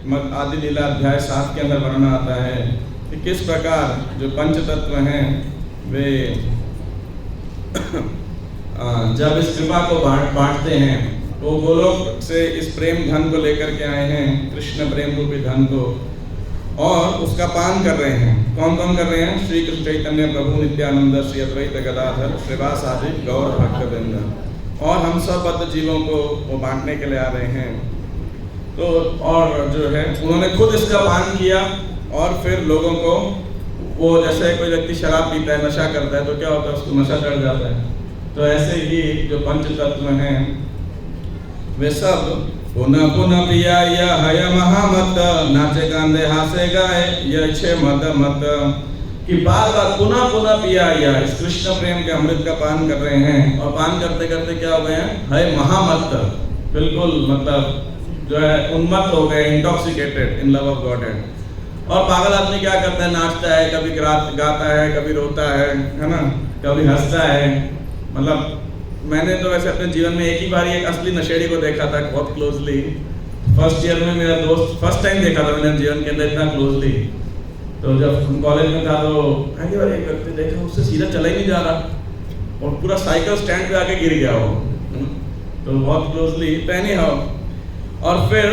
आदि लीला अध्याय 7 के अंदर वर्णन आता है कि किस प्रकार जो पंच तत्व हैं वे जब इस कृपा को बांटते हैं तो गोलोक से इस प्रेम धन को लेकर के आए हैं, कृष्ण प्रेम रूपी धन को, और उसका पान कर रहे हैं। कौन कौन कर रहे हैं? श्री कृष्ण चैतन्य प्रभु नित्यानंद, श्री अद्वैत गदाधर, श्रीवास आदि गौर भक्तवृंद, और हम सब बद्ध जीवों को वो बांटने के लिए आ रहे हैं। तो और जो है उन्होंने खुद इसका पान किया और फिर लोगों को, वो जैसे कोई व्यक्ति शराब पीता है, नशा करता है, तो क्या होता है, उसको नशा चढ़ जाता है। तो ऐसे ही जो पंच तत्व हैं वे सब पुनः पुनः पिया या हय महामत, नाचे गांधे हासे गाए यह छे मत मत, कि बार बार पुनः पुनः पिया या इस कृष्ण प्रेम के अमृत का पान कर रहे हैं। और पान करते करते क्या हो गए हैं? हय महामत, बिल्कुल मतलब जो है उन्मत्त हो गए, intoxicated in love of God. और पागल आदमी क्या करता है? नाचता है, कभी गाता है, कभी रोता है ना, कभी हंसता है। मतलब मैंने तो वैसे अपने जीवन में एक ही बार एक असली नशेड़ी को देखा था बहुत क्लोजली। फर्स्ट ईयर में मेरा दोस्त, फर्स्ट टाइम देखा था मैंने जीवन के अंदर इतना क्लोजली। तो जब कॉलेज में था तो पहली बार एक व्यक्ति देखा, उससे सीधा चला ही नहीं जा रहा और पूरा साइकिल स्टैंड पे आके गिर गया वो, तो बहुत क्लोजली पहनी हो। और फिर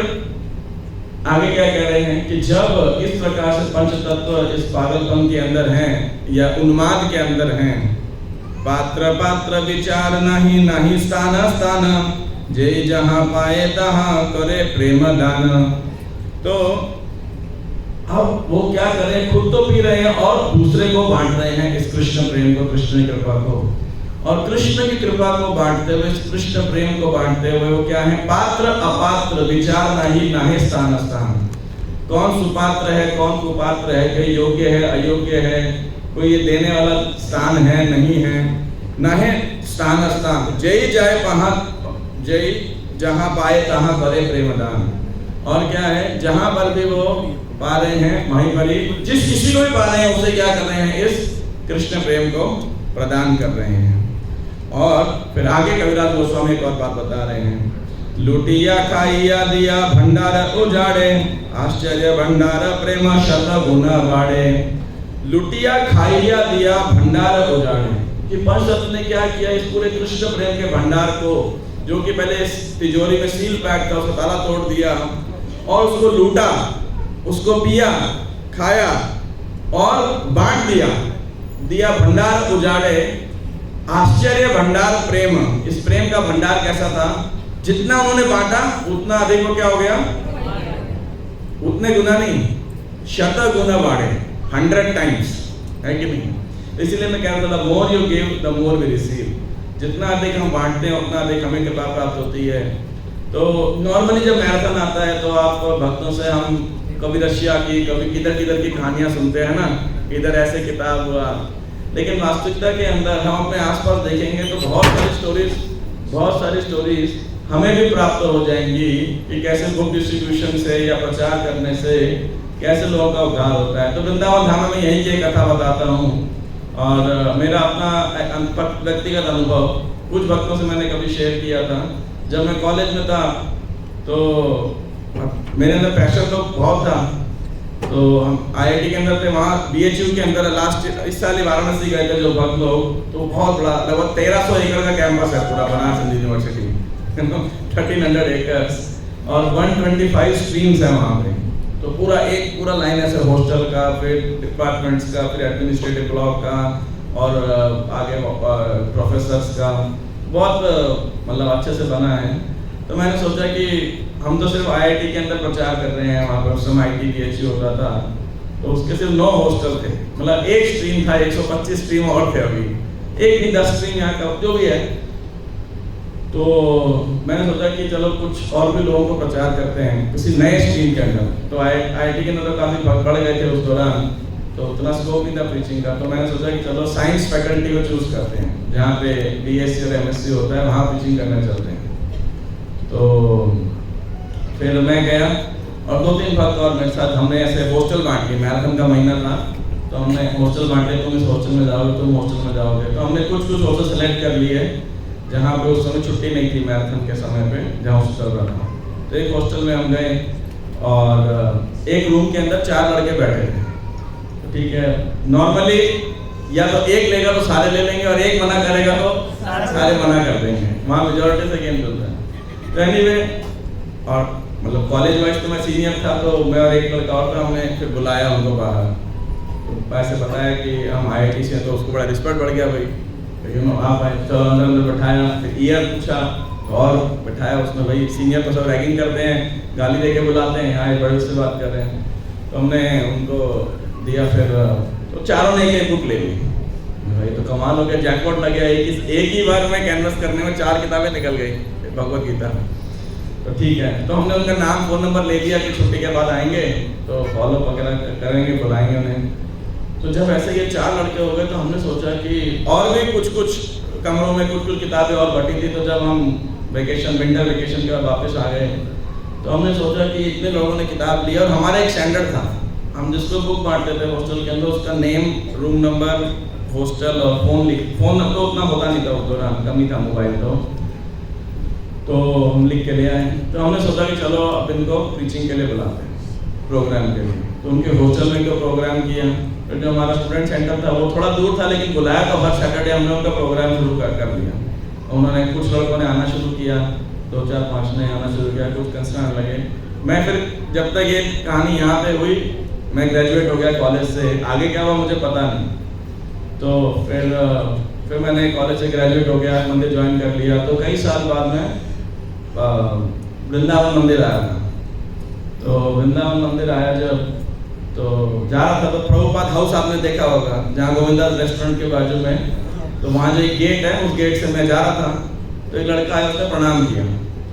आगे क्या कह रहे हैं कि जब इस प्रकार से पंच तत्व इस पागलपन के अंदर हैं या उन्माद के अंदर हैं, पात्र पात्र विचार नहीं नहीं स्थान स्थान, जे जहां पाए तहां करे प्रेम दान। तो अब वो क्या करें? खुद तो पी रहे हैं और दूसरे को बांट रहे हैं इस कृष्ण प्रेम को, कृष्ण की कृपा को। और कृष्ण की कृपा को बांटते हुए, इस कृष्ण प्रेम को बांटते हुए वो क्या है? पात्र अपात्र विचार नहीं नाहे स्थान स्थान। कौन सुपात्र है, कौन कुपात्र है, कोई योग्य है, अयोग्य है, कोई ये देने वाला स्थान है, नहीं है, नाहे स्थान स्थान। जय जाए पहा, जय जहां पाए तहां करे प्रेमदान। और क्या है? जहां पर भी वो पा रहे हैं वहीं पर ही, जिस किसी को भी पा रहे हैं उसे क्या कर रहे हैं? इस कृष्ण प्रेम को प्रदान कर रहे हैं। और फिर आगे कविराज गोस्वामी एक और बात बता रहे हैं, लुटिया खाइया दिया भंडार उजाड़े, आश्चर्य भंडार प्रेम शत गुण बाड़े। लुटिया खाइया दिया भंडार उजाड़े, कि पंचतत्व ने क्या किया? इस पूरे कृष्ण प्रेम के भंडार को, जो कि पहले इस तिजोरी में सील पैक था, उसको ताला तोड़ दिया और उसको लूटा, उसको पिया, खाया और बांट दिया भंडार उजाड़े, आश्चर्य भंडार प्रेम। इस प्रेम का भंडार कैसा था? जितना उन्होंने बांटा उतना अधिक वो क्या हो गया? उतने गुना नहीं, शत गुना बाढ़े, 100 टाइम्स, है कि नहीं? इसलिए मैं कह रहा था, more you give the more we receive. जितना अधिक हम बांटते हैं उतना अधिक हमें कृपा प्राप्त होती है। तो नॉर्मली जब मैराथन आता है तो आप भक्तों से हम कभी रशिया की, कभी किधर किधर की कहानियां सुनते हैं ना, इधर ऐसे किताब हुआ, लेकिन वास्तविकता के अंदर हम अपने आसपास देखेंगे तो बहुत सारी स्टोरीज हमें भी प्राप्त हो जाएंगी कि कैसे बुक डिस्ट्रीब्यूशन से या प्रचार करने से कैसे लोगों का उद्धार होता है। तो वृंदावन धाम में यही की कथा बताता हूँ, और मेरा अपना व्यक्तिगत अनुभव कुछ भक्तों से मैंने कभी शेयर किया था। जब मैं कॉलेज में था तो मेरे अंदर पैशन तो बहुत था, तो हम IIT के अंदर थे, वहाँ BHU के अंदर इस साल ही वाराणसी गए थे जो भक्त लोग, तो बहुत बड़ा लगभग 1300 एकड़ का कैंपस है पूरा बनारस हिंदू यूनिवर्सिटी, 1300 एकर्स और 125 स्ट्रीम्स है वहाँ पे। तो पूरा लाइन ऐसे हॉस्टल का, फिर डिपार्टमेंट्स का, फिर एडमिनिस्ट्रेटिव ब्लॉक का, और आगे प्रोफेसर्स का, बहुत मतलब अच्छे से बना है। तो मैंने सोचा कि हम तो सिर्फ IIT के अंदर प्रचार कर रहे हैं, वहाँ पर उस समय IT BHU होता था, तो उसके सिर्फ 9 हॉस्टल थे, मतलब एक स्ट्रीम था, 125 स्ट्रीम और थे, अभी एक नहीं 10 स्ट्रीम यहाँ का जो भी है। तो मैंने सोचा कि चलो कुछ और भी लोगों को प्रचार करते हैं किसी नए स्ट्रीम के अंदर। तो IIT के अंदर तो काफ़ी बढ़ गए थे उस दौरान, तो उतना स्कोप नहीं था प्रीचिंग का। तो मैंने सोचा कि चलो साइंस फैकल्टी को चूज करते हैं, जहाँ पे BSc और MSc होता है, वहाँ प्रीचिंग करने चलते हैं। तो फिर मैं गया और 2-3 भक्त और मेरे साथ, हमने ऐसे हॉस्टल बांट लिए। मैराथन का महीना था तो हमने हॉस्टल बांटे, तुम इस हॉस्टल में जाओगे, तुम हॉस्टल में जाओगे। तो हमने कुछ हॉस्टल सेलेक्ट कर लिए जहाँ पे उस समय छुट्टी नहीं थी मैराथन के समय पे, जहाँ हॉस्टल चल रहा था। तो एक हॉस्टल में हम गए और एक रूम के अंदर 4 लड़के बैठे थे। तो ठीक है, नॉर्मली या तो एक लेगा तो सारे ले लेंगे और एक मना करेगा तो सारे मना कर देंगे, वहाँ मेजोरिटी से गेम चलता है। तो एनीवे, और मतलब कॉलेज वाइज तो मैं सीनियर था, तो मैं और एक लड़का और था, हमने फिर बुलाया उनको बाहर, तो ऐसे बताया कि हम IIT से हैं, तो उसको बड़ा रिस्पेक्ट बढ़ गया, भाई यू नो आप आए, चलो अंदर बैठाया, फिर ईयर पूछा और बैठाया उसमें। भाई सीनियर तो सब रैगिंग करते हैं, गाली दे के बुलाते हैं, यहाँ बड़े से बात कर रहे हैं, तो हमने उनको दिया, फिर तो चारों ने एक बुक ले ली। भाई तो कमाल हो गया, जैकपॉट लग गया, एक ही बार में कैनवस करने में 4 किताबें निकल गई भगवत गीता। तो ठीक है, तो हमने उनका नाम फ़ोन नंबर ले लिया कि छुट्टी के बाद आएंगे तो फॉलो वगैरह करेंगे, बुलाएंगे उन्हें। तो जब ऐसे ये 4 लड़के हो गए तो हमने सोचा कि और भी कुछ कमरों में कुछ किताबें और बटी थी। तो जब हम विंटर वेकेशन के बाद वापस आ गए तो हमने सोचा कि इतने लोगों ने किताब ली, और हमारा एक स्टैंडर्ड था, हम जिसको बुक बांटते थे हॉस्टल के अंदर, उसका नेम, रूम नंबर, हॉस्टल और फ़ोन नंबर तो उतना होता नहीं था उस दौरान, कम ही था मोबाइल तो हम लिख के ले आए। तो हमने सोचा कि चलो अब इनको प्रीचिंग के लिए बुलाते हैं, प्रोग्राम के लिए। तो उनके हॉस्टल में इनको प्रोग्राम किया। फिर जो हमारा स्टूडेंट सेंटर था वो थोड़ा दूर था, लेकिन बुलाया तो हर सैटरडे हमने उनका प्रोग्राम शुरू कर दिया। उन्होंने कुछ लड़कों ने आना शुरू किया, 2, 4, 5 ने आना शुरू किया, कुछ कंसर्न आने लगे। मैं फिर जब तक ये कहानी यहाँ पे हुई, मैं ग्रेजुएट हो गया कॉलेज से, आगे क्या हुआ मुझे पता नहीं। तो फिर मैंने कॉलेज से ग्रेजुएट हो गया, मंदिर ज्वाइन कर लिया। तो कई साल बाद मैं वृंदावन मंदिर आया था। तो वृंदावन मंदिर आया जब, तो जा रहा था तो प्रभुपाद हाउस आपने देखा होगा, जहाँ गोविंदास रेस्टोरेंट के बाजू में, तो वहाँ जो एक गेट है उस गेट से मैं जा रहा था। तो एक लड़का आया, उसने प्रणाम किया,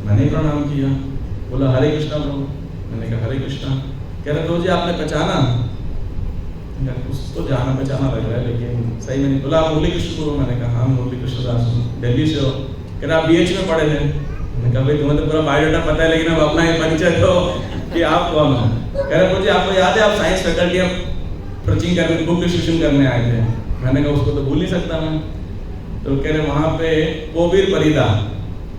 मैंने प्रणाम किया, बोला हरे कृष्णा प्रभु। मैंने कहा हरे कृष्णा। कह रहे प्रभु जी आपने पहचाना? कुछ तो जाना पहचाना लग रहा है लेकिन सही में नहीं। बोला आप मुरली कृष्ण प्रभु? मैंने कहा हाँ मुरली कृष्ण दास हूँ, दिल्ली से हो। कह रहे आप BH में पढ़े थे? मैंने कहा भाई तुम्हें तो पूरा बायोडाटा पता है, लेकिन अब अपना ही परिचय दो कि आप कौन हो। कह रहे प्रभु जी आपको याद है आप साइंस फैकल्टी में प्रीचिंग करने, बुक डिस्ट्रीब्यूशन करने आए थे? मैंने कहा उसको तो भूल नहीं सकता मैं। तो कह रहे वहाँ पे कोबीर परिदा।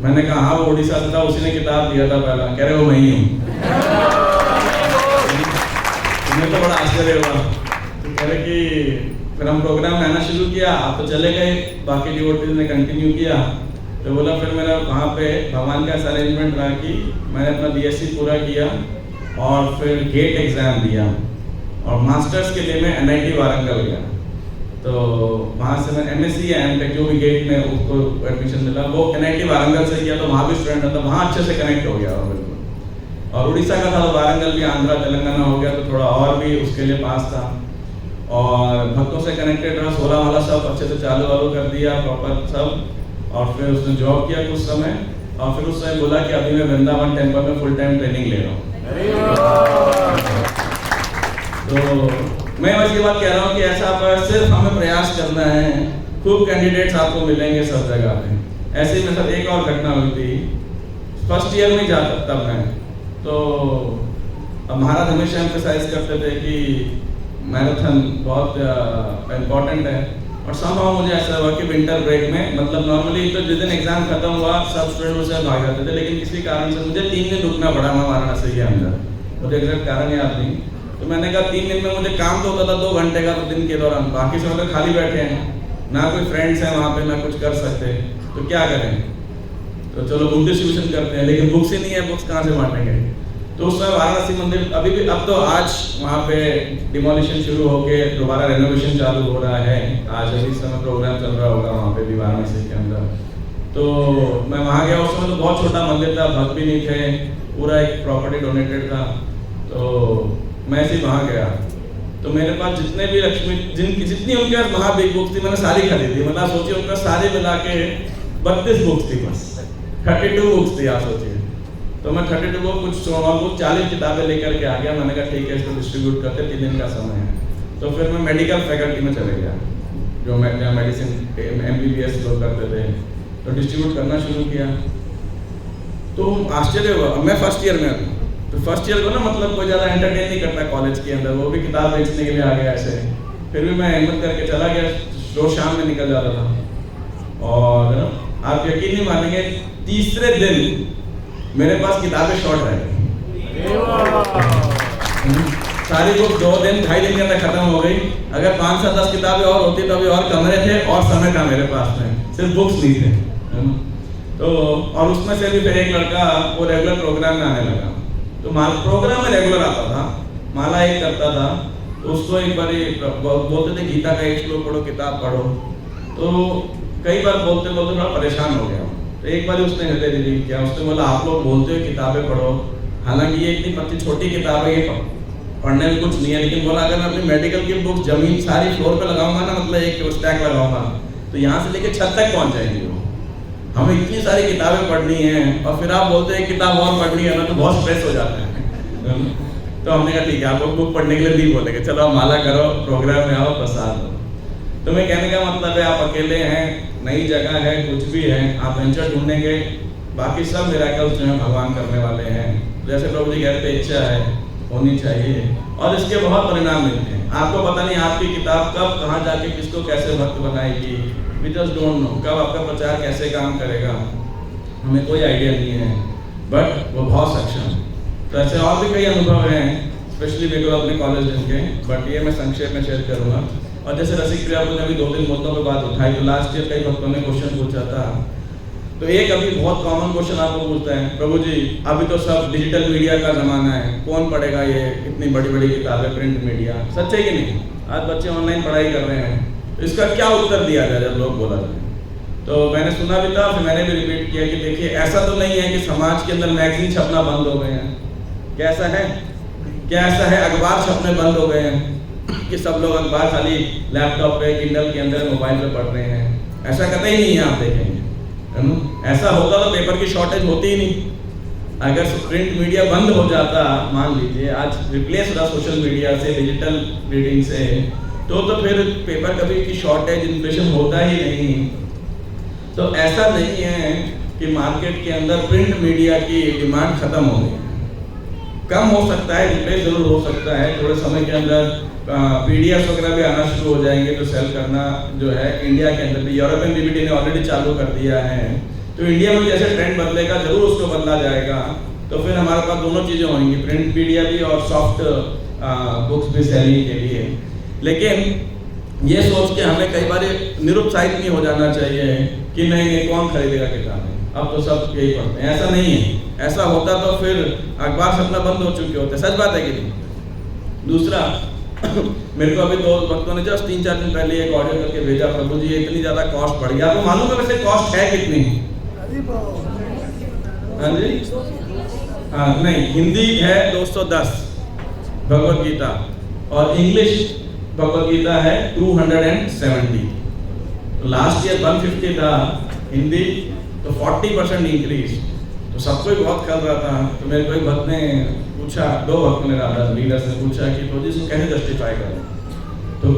मैंने कहा हाँ वो उड़ीसा से था, उसी ने किताब दिया था पहला। कह रहे वो मैं ही हूँ। मुझे तो बड़ा आश्चर्य हुआ। तो कह रहे कि फिर हम प्रोग्राम में आना शुरू किया, आप तो चले गए, बाकी डिवोटीज ने कंटिन्यू किया। तो बोला फिर मेरा वहाँ पे भगवान का ऐसा अरेंजमेंट रहा कि मैंने अपना BSc पूरा किया और फिर गेट एग्ज़ाम दिया, और मास्टर्स के लिए मैं NIT वारंगल गया। तो वहाँ से मैं MSc या M.Tech जो भी गेट में उसको एडमिशन मिला, वो NIT वारंगल से किया। तो वहाँ भी स्टूडेंट था, वहाँ अच्छे से कनेक्ट हो गया बिल्कुल। और उड़ीसा का था तो वारंगल भी आंध्रा तेलंगाना हो गया, तो थोड़ा और भी उसके लिए पास था। और भक्तों से कनेक्टेड रहा, 16 वाला सब अच्छे से चालू वालू कर दिया प्रॉपर सब। और फिर उसने जॉब किया कुछ समय, और फिर उस समय बोला कि अभी मैं वृंदावन टेम्पल में फुल टाइम ट्रेनिंग ले रहा हूँ। तो मैं बस ये बात कह रहा हूँ कि ऐसा पर सिर्फ हमें प्रयास करना है, खूब कैंडिडेट्स आपको मिलेंगे सब जगह पे। ऐसे ही मेरे साथ एक और घटना हुई थी, फर्स्ट ईयर में जाता तब मैं, तो महाराज हमेशा एम्फसाइज करते थे कि मैराथन बहुत इम्पोर्टेंट है। और समहाउ मुझे ऐसा हुआ कि विंटर ब्रेक में, मतलब नॉर्मली तो जिस दिन एग्जाम खत्म हुआ सब स्टूडेंट मुझसे भाग जाते थे, लेकिन किसी कारण से मुझे 3 दिन रुकना पड़ा मैं वाराणसी के अंदर, मुझे एग्जैक्ट कारण याद नहीं। तो मैंने कहा 3 दिन में मुझे काम तो होता था 2 घंटे का, तो दिन के दौरान बाकी सब तो खाली बैठे हैं, ना कोई फ्रेंड्स हैं वहाँ पे, ना कुछ कर सकते, तो क्या करें? तो चलो बुक डिस्ट्रीब्यूशन करते हैं, लेकिन बुक्स ही नहीं है, बुक्स कहाँ से बांटेंगे? तो उस समय वाराणसी मंदिर अभी भी, अब तो आज वहाँ पे डिमोलिशन शुरू होके दोबारा रेनोवेशन चालू हो रहा है, आज अभी इस समय प्रोग्राम चल रहा होगा वहाँ पे भी वाराणसी के अंदर। तो मैं वहाँ गया, उस समय तो बहुत छोटा मंदिर था, भक्त भी नहीं थे, पूरा एक प्रॉपर्टी डोनेटेड था। तो मैं ऐसे ही वहाँ गया, तो मेरे पास जितने भी लक्ष्मी जितनी उनके पास वहाँ बिग बुक्स थी, मैंने सारी खरीदी। मतलब सोचिए उनका सारे मिला के 32 बुक्स थी, बस 32 बुक्स थी आप सोचिए। तो मैं 32 बुक कुछ 40 किताबें लेकर के आ गया। मैंने कहा ठीक है इसको डिस्ट्रीब्यूट करते, 3 दिन का समय है। तो फिर मैं मेडिकल फैकल्टी में चले गया, जो मैं मेडिसिन MBBS लोग करते थे, तो डिस्ट्रीब्यूट करना शुरू किया। तो आश्चर्य हुआ, मैं फर्स्ट ईयर में हूँ, तो फर्स्ट ईयर को ना मतलब कोई ज़्यादा एंटरटेन नहीं करता कॉलेज के अंदर, वो भी किताब बेचने के लिए आ गया ऐसे। फिर भी मैं हिम्मत करके चला गया, रोज शाम में निकल जाता था। और आप यकीन नहीं मानेंगे, तीसरे दिन मेरे पास किताबें शॉर्ट रह गई। सारी बुक 2 दिन 2.5 दिन के अंदर खत्म हो गई। अगर 5 से 10 किताबें और होती तो अभी और कमरे थे और समय था मेरे पास में, सिर्फ बुक्स नहीं थे, है ना? तो और उसमें से भी फिर एक लड़का वो रेगुलर प्रोग्राम में आने लगा, तो प्रोग्राम में रेगुलर आता था, माला एक करता था, तो उसको एक बार बोलते थे गीता का एक श्लोक पढ़ो, किताब पढ़ो, तो कई बार बोलते बोलते थोड़ा परेशान हो गया। तो एक बार उसने हृदय दीदी किया, उसने बोला आप लोग बोलते हो किताबें पढ़ो, हालांकि ये इतनी पतली छोटी किताब है, ये पढ़ने में कुछ नहीं है, लेकिन बोला अगर मैं अपनी मेडिकल की बुक जमीन सारी फ्लोर पे लगाऊंगा ना, मतलब एक स्टैक लगाऊंगा, तो यहाँ से लेके छत तक पहुंच जाएगी वो। हमें इतनी सारी किताबें पढ़नी है और फिर आप बोलते हैं किताब और पढ़नी है ना, तो बहुत स्ट्रेस हो जाता है। तो हमने कहा ठीक है, आप बुक पढ़ने के लिए नहीं बोलेंगे, चलो आप माला करो, प्रोग्राम में आओ, प्रसाद लो। तो मैं कहने का मतलब है आप अकेले हैं, नई जगह है, कुछ भी है, आप वेंचर ढूंढेंगे, बाकी सब मिरेकल्स जो है भगवान करने वाले हैं। जैसे प्रभु जी कहते हैं इच्छा है होनी चाहिए और इसके बहुत परिणाम मिलते हैं। आपको पता नहीं आपकी किताब कब कहाँ जाके किसको कैसे भक्त बनाएगी, वी जस्ट डोंट नो, कब आपका प्रचार कैसे काम करेगा, हमें कोई आइडिया नहीं है, बट वो बहुत सक्षम है। तो ऐसे और भी कई अनुभव हैं, स्पेशली मेरे को अपने कॉलेज के, बट ये मैं संक्षेप में शेयर करूँगा। और जैसे रसिक प्रिया ने अभी 2-3 मुद्दों पर बात उठाई, तो लास्ट ईयर कई भक्तों ने क्वेश्चन पूछा था, तो एक अभी बहुत कॉमन क्वेश्चन आपको पूछता है, प्रभु जी अभी तो सब डिजिटल मीडिया का जमाना है, कौन पढ़ेगा ये इतनी बड़ी बड़ी किताबें, प्रिंट मीडिया, सच है कि नहीं? आज बच्चे ऑनलाइन पढ़ाई कर रहे हैं, तो इसका क्या उत्तर दिया जाए जब लोग बोला जाए? तो मैंने सुना भी था, फिर मैंने भी रिपीट किया कि देखिए ऐसा तो नहीं है कि समाज के अंदर मैगजीन छपना बंद हो गए हैं, क्या ऐसा है? क्या ऐसा है अखबार छपने बंद हो गए हैं कि सब लोग अखबार खाली लैपटॉप पे, किंडल के अंदर, मोबाइल पे पढ़ रहे हैं? ऐसा कतई नहीं है, आप देखेंगे, है ना? ऐसा होता तो पेपर की शॉर्टेज होती ही नहीं। अगर प्रिंट मीडिया बंद हो जाता, मान लीजिए आज रिप्लेस हो सोशल मीडिया से, डिजिटल रीडिंग से, तो फिर पेपर कभी की शॉर्टेज, इन्फ्लेशन होता ही नहीं। तो ऐसा नहीं है कि मार्केट के अंदर प्रिंट मीडिया की डिमांड खत्म हो गई, कम हो सकता है, रिप्लेस जरूर हो सकता है, थोड़े समय के अंदर पीडीएफ वगैरह भी आना शुरू हो जाएंगे, तो सेल करना जो है इंडिया के अंदर भी, यूरोपियन डीबीटी ने ऑलरेडी चालू कर दिया है, तो इंडिया में जैसे ट्रेंड बदलेगा जरूर उसको बदला जाएगा। तो फिर हमारे पास दोनों चीज़ें होंगी, प्रिंट मीडिया भी और सॉफ्ट बुक्स भी सेलिंग के लिए। लेकिन ये सोच के हमें कई बार निरुत्साहित नहीं हो जाना चाहिए कि नहीं कौन खरीदेगा किताबें, अब तो सब यही पढ़ते हैं, ऐसा नहीं है। ऐसा होता तो फिर अखबार छपना बंद हो चुके होते, सच बात है कि नहीं? दूसरा मेरे को अभी 2 भक्तों ने जस्ट 3-4 दिन पहले एक ऑडियो करके भेजा, प्रभु जी इतनी ज्यादा कॉस्ट बढ़ गया, आपको मालूम है वैसे कॉस्ट है कितनी? हाँ जी, हाँ नहीं, हिंदी है 210 भगवत गीता और इंग्लिश भगवत गीता है 270। तो लास्ट ईयर 150 था हिंदी, तो 40% इंक्रीज, तो सबको ही बहुत कर रहा था। तो मेरे को एक भक्त ने पूछा, 2 भक्तों ने राधा लीडर से पूछा कि तो इसको कैसे जस्टिफाई करें। तो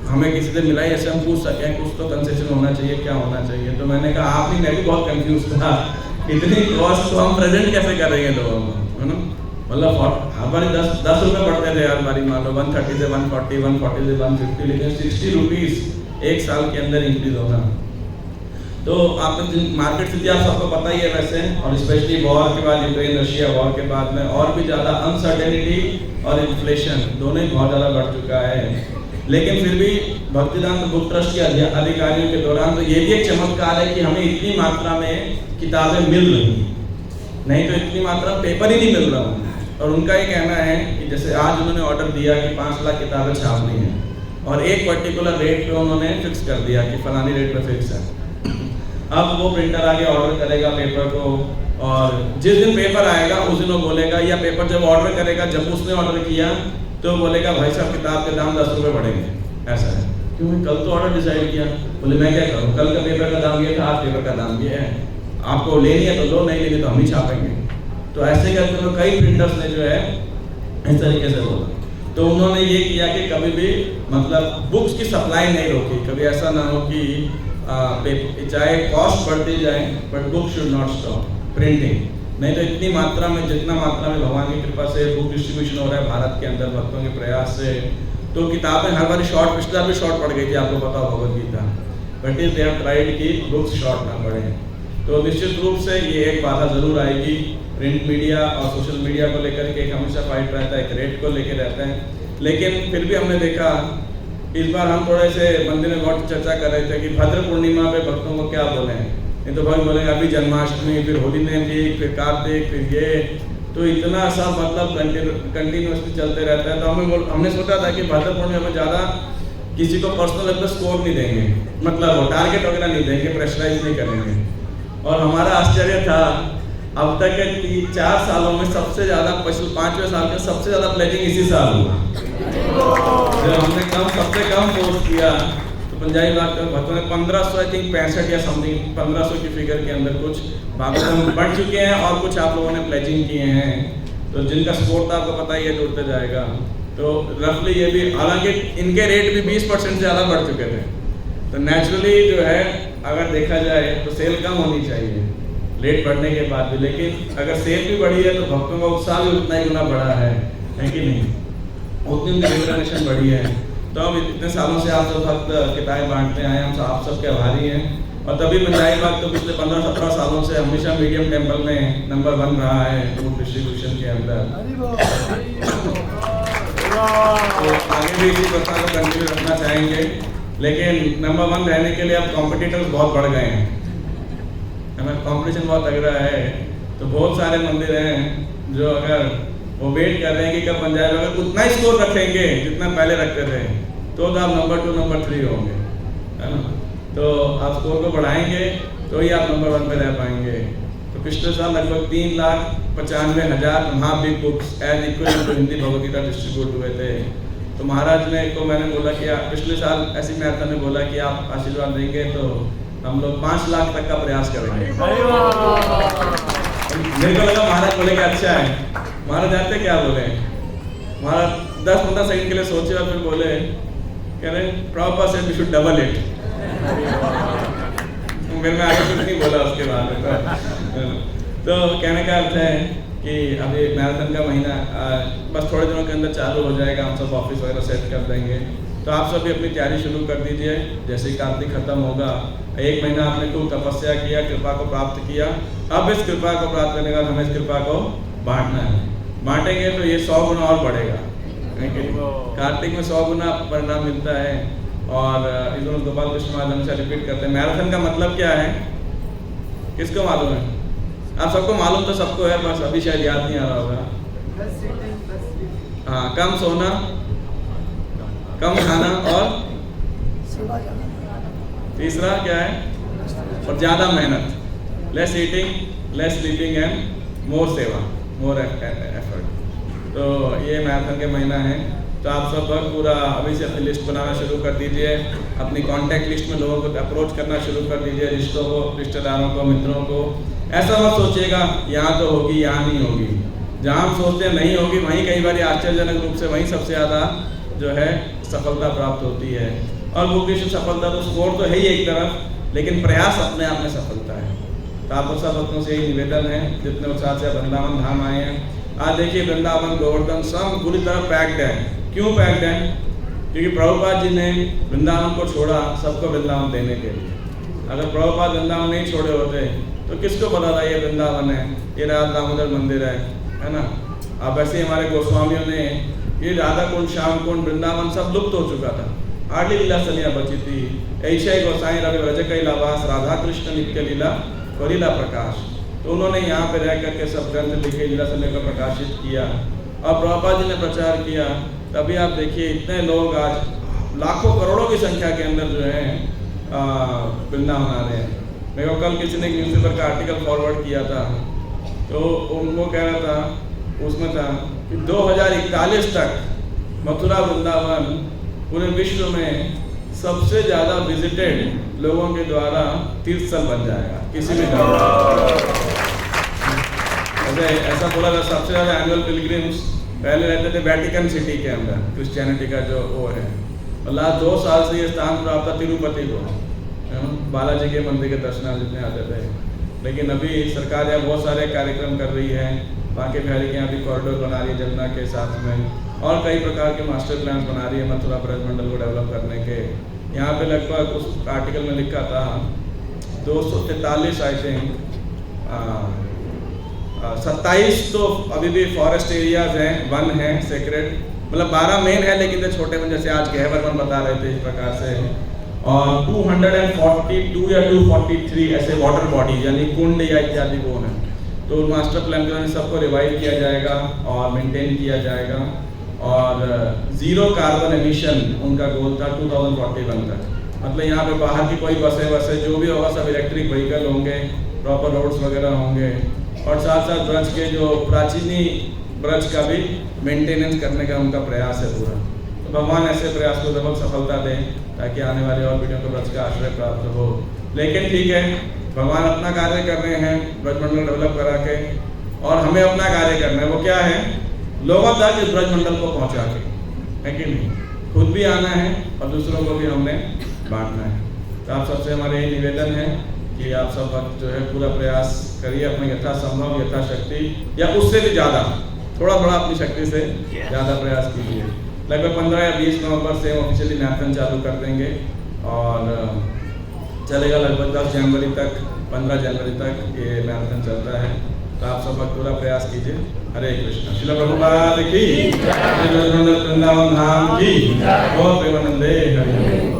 हमें किसी से मिला ही ऐसे हम पूछ सके, कुछ तो कंसेशन होना चाहिए, क्या होना चाहिए। तो मैंने कहा आप नहीं, मैं भी बहुत कंफ्यूज था, इतनी कॉस्ट तो हम प्रेजेंट कैसे करेंगे लोगों को, है ना? मतलब हमारे 10 रुपये पड़ते थे हर बारी, मान लो 130 से 140, 140 से 150, लेकिन 60 रुपीज़ एक साल के अंदर इंक्रीज होना। तो आपने मार्केट स्थिति आप सबको पता ही है वैसे, और स्पेशली वॉर के बाद, यूक्रेन रशिया वॉर के बाद में और भी ज़्यादा अनसर्टेनिटी और इन्फ्लेशन दोनों ही बहुत ज़्यादा बढ़ चुका है। लेकिन फिर भी भक्तिदान बुक ट्रस्ट के अधिकारियों के दौरान तो ये भी एक चमत्कार है कि हमें इतनी मात्रा में किताबें मिल रही हैं, नहीं तो इतनी मात्रा पेपर ही नहीं मिल रहा है। और उनका ये कहना है कि जैसे आज उन्होंने ऑर्डर दिया कि 5 लाख किताबें छापनी हैं और एक पर्टिकुलर रेट पे उन्होंने फिक्स कर दिया कि फलानी रेट पे फिक्स है। अब वो प्रिंटर आगे ऑर्डर करेगा पेपर को, और जिस दिन पेपर आएगा उस दिन वो बोलेगा, या पेपर जब ऑर्डर करेगा, जब उसने ऑर्डर किया तो बोलेगा भाई साहब किताब के दाम 10 रुपये बढ़ेंगे, ऐसा है। क्योंकि कल तो ऑर्डर डिसाइड किया, बोले मैं क्या करूँ, कल का पेपर का दाम ये था, आज पेपर का दाम ये है, आपको लेनी है तो लो, नहीं लेनी तो हम ही छापेंगे। तो ऐसे करते हुए कई प्रिंटर्स ने जो है इस तरीके से बोला। तो उन्होंने ये किया कि कभी भी मतलब बुक्स की सप्लाई नहीं रोकी, कभी ऐसा ना हो कि चाहे कॉस्ट बढ़ती जाए but book should not stop printing. नहीं तो इतनी मात्रा में, जितना मात्रा में भगवान की कृपा से बुक डिस्ट्रीब्यूशन हो रहा है भारत के अंदर भक्तों के प्रयास से, तो किताबें हर बार शॉर्ट, पिछला भी शॉर्ट पड़ गई थी, आपको पता हो Bhagavad Gita, but is they have tried कि बुक्स शॉर्ट ना पड़े। तो निश्चित रूप से ये एक बाधा जरूर आएगी। प्रिंट मीडिया और सोशल मीडिया को लेकर के एक हमेशा फाइट रहता है, एक रेट को लेकर रहता है। लेकिन फिर भी हमने देखा, इस बार हम थोड़े से मंदिर में बहुत चर्चा कर रहे थे कि भद्र पूर्णिमा पे भक्तों को क्या बोले। नहीं तो भाई बोलेंगे अभी जन्माष्टमी, फिर होली वीक, फिर कार्तिक, फिर ये, तो इतना सब मतलब कंटिन्यूसली चलते रहता है। तो हमने सोचा था कि भद्र पूर्णिमा में ज़्यादा किसी को पर्सनल अपना स्कोर नहीं देंगे, मतलब वो टारगेट वगैरह नहीं देंगे, प्रेशराइज नहीं करेंगे। और हमारा आश्चर्य था, अब तक के 4 सालों में सबसे ज़्यादा 5वें साल में सबसे ज़्यादा प्लेजिंग इसी साल हुआ। जब हमने सबसे कम पोस्ट किया तो पंजाबी बात कर भक्तों ने 1500 आई थिंक 65 या समथिंग 1500 की फिगर के अंदर कुछ भागवत बढ़ चुके हैं और कुछ आप लोगों ने प्लेजिंग किए हैं। तो जिनका स्कोर था आपको पता ही है, जुड़ते जाएगा। तो रफली ये भी, हालांकि इनके रेट भी 20% से ज़्यादा बढ़ चुके थे। तो नेचुरली जो है अगर देखा जाए तो सेल कम होनी चाहिए रेट बढ़ने के बाद भी, लेकिन अगर सेल भी बढ़ी है तो भक्तों का उत्साह भी उतना ही गुना बढ़ा है कि नहीं, उतनी उनकी डिटर्मिनेशन बढ़ी है। तो हम इतने सालों से आप सब भक्त किताबें बांटते आए, हम आप सबके आभारी हैं। और तभी पंजाबी बाग तो पिछले 15-17 सालों से हमेशा मीडियम टेम्पल में नंबर 1 रहा है फूड डिस्ट्रीब्यूशन के अंदर। तो आगे भी इसी प्रथा को कंटिन्यू रखना चाहेंगे, लेकिन नंबर 1 रहने के लिए अब कॉम्पिटिटर्स बहुत बढ़ गए हैं, है ना, कंपटीशन बहुत तगड़ा है। तो बहुत सारे मंदिर हैं जो अगर वो वेट कर रहे हैं कि कब पंजाब अगर उतना ही स्कोर रखेंगे जितना पहले रखते थे तो आप नंबर 2 नंबर 3 होंगे, है ना। तो आप स्कोर को बढ़ाएंगे तो ही आप नंबर 1 पे रह पाएंगे। तो पिछले साल लगभग 3,95,000 महाबिग books as equal to Hindi Bhagavad Gita distribute हुए थे। तो महाराज ने को मैंने बोला कि पिछले साल ऐसी मैराथन में बोला कि आप आशीर्वाद देंगे तो हम लोग 5 लाख तक का प्रयास करेंगे। मेरे को लगा महाराज बोलेंगे अच्छा है। महाराज जानते क्या बोले, महाराज 10-15 सेकंड के लिए सोचे और फिर बोले, कह रहे प्रॉपर से वी शुड डबल इट। फिर मैं आगे कुछ नहीं बोला उसके बाद। तो कहने का अर्थ है कि अभी मैराथन का महीना बस थोड़े दिनों के अंदर चालू हो जाएगा, हम सब ऑफिस वगैरह सेट कर देंगे। तो आप सब भी अपनी तैयारी शुरू कर दीजिए। जैसे ही कार्तिक खत्म होगा, 1 महीना आपने खूब तपस्या किया, कृपा को प्राप्त किया। अब इस कृपा को प्राप्त करने के बाद हमें इस कृपा को बांटना है। बांटेंगे तो ये 100 गुना और बढ़ेगा। कार्तिक में 100 गुना परिणाम मिलता है। और इस दोनों गोपाल कृष्ण माध्यम से रिपीट करते हैं। मैराथन का मतलब क्या है, किसको मालूम है? आप सबको मालूम तो सबको है, बस अभी शायद याद नहीं आ रहा होगा। हाँ, कम सोना, कम खाना, और तीसरा क्या है, और ज्यादा मेहनत, less eating, less sleeping and more सेवा, मोर एफर्ट। तो ये मैराथन के महीना है। तो आप सब पूरा अभी से अपनी लिस्ट बनाना शुरू कर दीजिए। अपनी कांटेक्ट लिस्ट में लोगों को अप्रोच करना शुरू कर दीजिए, रिश्तों को, रिश्तेदारों को, मित्रों को। ऐसा मत सोचिएगा यहाँ तो होगी, यहाँ नहीं होगी। जहाँ हम सोचते हैं नहीं होगी, वहीं कई बार आश्चर्यजनक रूप से वहीं सबसे ज़्यादा जो है सफलता प्राप्त होती है। और मुख्य सफलता तो स्कोर तो है ही एक तरफ, लेकिन प्रयास अपने आप में सफलता है। तो आप सब भक्तों से यही निवेदन है, जितने उत्साह से वृंदावन धाम आए हैं। आज देखिए वृंदावन, गोवर्धन सब पूरी तरह पैक्ड है। क्यों पैक्ड है? क्योंकि प्रभुपाद जी ने वृंदावन को छोड़ा सबको वृंदावन देने के लिए। अगर प्रभुपाद वृंदावन नहीं छोड़े होते तो किसको पता था ये वृंदावन है, ये राधा दामोदर मंदिर है ना। अब ऐसे हमारे गोस्वामियों ने ये राधा कुंड, श्याम कुंड, वृंदावन सब लुप्त हो चुका था, हार्डली लीला सलियाँ बची थी। ऐसे ही गोसाई रवि व्रज कैलावास, राधा कृष्ण नित्य लीला करीला प्रकाश। तो उन्होंने यहाँ पे रह करके सब ग्रंथ लिखे, लीला सलिया को प्रकाशित किया और प्रभुपाद जी ने प्रचार किया। तभी आप देखिए इतने लोग आज लाखों करोड़ों की संख्या के अंदर जो है वृंदावन आ रहे हैं। मेरे को कल किसी ने न्यूज़पेपर का आर्टिकल फॉरवर्ड किया था, तो उनको कह रहा था, उसमें था कि 2041 तक मथुरा वृंदावन पूरे विश्व में सबसे ज़्यादा विजिटेड लोगों के द्वारा तीर्थ स्थल बन जाएगा किसी भी जगह। ऐसा बोला था, सबसे ज़्यादा एनुअल पिलग्रिम्स पहले रहते थे वेटिकन सिटी के अंदर, क्रिश्चियनिटी का जो वो है। और लास्ट 2 साल से ये स्थान प्राप्त था तिरुपति को, बालाजी के मंदिर के दर्शनार्थ जितने आते थे। लेकिन अभी सरकार यहाँ बहुत सारे कार्यक्रम कर रही है। बांके बिहारी के यहाँ भी कॉरिडोर बना रही है जमुना के साथ में, और कई प्रकार के मास्टर प्लान बना रही है मथुरा ब्रज मंडल को डेवलप करने के। यहाँ पे लगभग उस आर्टिकल में लिखा था 243 आई थिंक 27 तो अभी भी फॉरेस्ट एरियाज हैं, वन है सेक्रेट, मतलब 12 मेन है लेकिन जो छोटे वन जैसे आज गहवर वन बता रहे थे इस प्रकार से, और 242 या 243 ऐसे वाटर बॉडीज यानी कुंड या इत्यादि वो हैं। तो मास्टर प्लान के सबको रिवाइव किया जाएगा और मेंटेन किया जाएगा, और 0 कार्बन एमिशन उनका गोल था 2041 तक। मतलब यहाँ पे बाहर की कोई बसें जो भी होगा सब इलेक्ट्रिक व्हीकल होंगे, प्रॉपर रोड्स वगैरह होंगे, और साथ साथ ब्रज के जो प्राचीनी ब्रज का भी मेंटेनेंस करने का उनका प्रयास है पूरा। तो भगवान ऐसे प्रयास को जरूर सफलता दें ताकि आने वाले और पीढ़ियों को ब्रज का आश्रय प्राप्त हो। लेकिन ठीक है, भगवान अपना कार्य कर रहे हैं ब्रजमंडल डेवलप करा के, और हमें अपना कार्य करना है। वो क्या है? लोगों तक इस ब्रजमंडल को पहुंचा के, है कि नहीं? खुद भी आना है और दूसरों को भी हमने बांटना है। तो आप सबसे हमारे यही निवेदन है कि आप सब वक्त जो है पूरा प्रयास करिए, अपने यथासंभव यथाशक्ति या उससे भी ज़्यादा, थोड़ा अपनी शक्ति से ज़्यादा प्रयास कीजिए। लगभग 15 या 20 नवंबर से हम ऑफिशियली मैराथन चालू कर देंगे और चलेगा लगभग 10 जनवरी तक, 15 जनवरी तक ये मैराथन चलता है। तो आप सब वक्त पूरा प्रयास कीजिए। हरे कृष्ण। श्रील प्रभुपाद की, वृंदावन धाम की, बहुत प्रेमानंदे हरे।